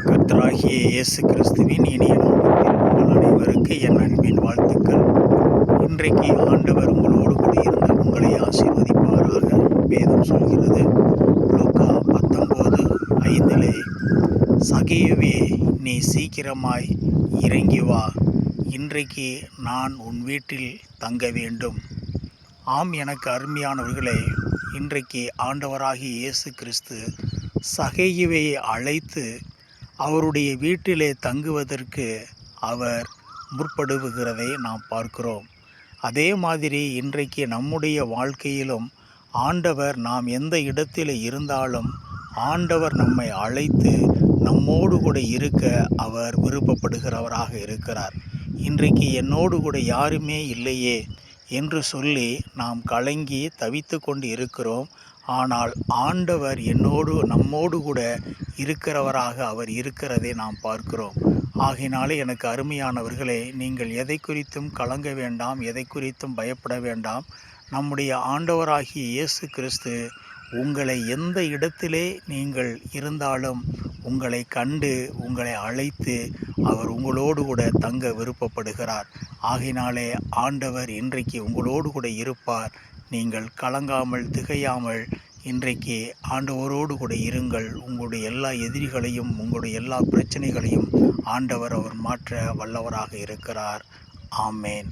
கர்த்தராகிய இயேசு கிறிஸ்துவின் இனிய நாமத்தில் உங்கள் அனைவருக்கு என் அன்பின் வாழ்த்துக்கள். இன்றைக்கு ஆண்டவர் உங்களோடு கூட இருந்து உங்களை ஆசீர்வதிப்பாராக. வேதம் சொல்கிறது, லூக்கா 19:5, சகேயுவே, நீ சீக்கிரமாய் இறங்கி வா, இன்றைக்கு நான் உன் வீட்டில் தங்க வேண்டும். ஆம், எனக்கு அருமையானவர்களே, இன்றைக்கு ஆண்டவராகிய இயேசு கிறிஸ்து சகேயுவை அழைத்து அவருடைய வீட்டிலே தங்குவதற்கு அவர் முற்படுகிறதை நாம் பார்க்கிறோம். அதே மாதிரி இன்றைக்கு நம்முடைய வாழ்க்கையிலும் ஆண்டவர் நாம் எந்த இடத்தில் இருந்தாலும் ஆண்டவர் நம்மை அழைத்து நம்மோடு கூட இருக்க அவர் விருப்பப்படுகிறவராக இருக்கிறார். இன்றைக்கு என்னோடு கூட யாருமே இல்லையே என்று சொல்லி நாம் கலங்கி தவித்து கொண்டு இருக்கிறோம். ஆனால் ஆண்டவர் நம்மோடு கூட இருக்கிறவராக அவர் இருக்கிறதை நாம் பார்க்கிறோம். ஆகையினாலே எனக்கு அருமையானவர்களே, நீங்கள் எதை குறித்தும் கலங்க வேண்டாம், எதை குறித்தும் பயப்பட வேண்டாம். நம்முடைய ஆண்டவராகிய இயேசு கிறிஸ்து உங்களை எந்த இடத்திலே நீங்கள் இருந்தாலும் உங்களை கண்டு உங்களை அழைத்து அவர் உங்களோடு கூட தங்க விருப்பப்படுகிறார். ஆகையினாலே ஆண்டவர் இன்றைக்கு உங்களோடு கூட இருப்பார். நீங்கள் கலங்காமல் திகையாமல் இன்றைக்கு ஆண்டவரோடு கூட இருங்கள். உங்களுடைய எல்லா எதிரிகளையும் உங்களுடைய எல்லா பிரச்சனைகளையும் ஆண்டவர் அவர் மாற்ற வல்லவராக இருக்கிறார். ஆமேன்.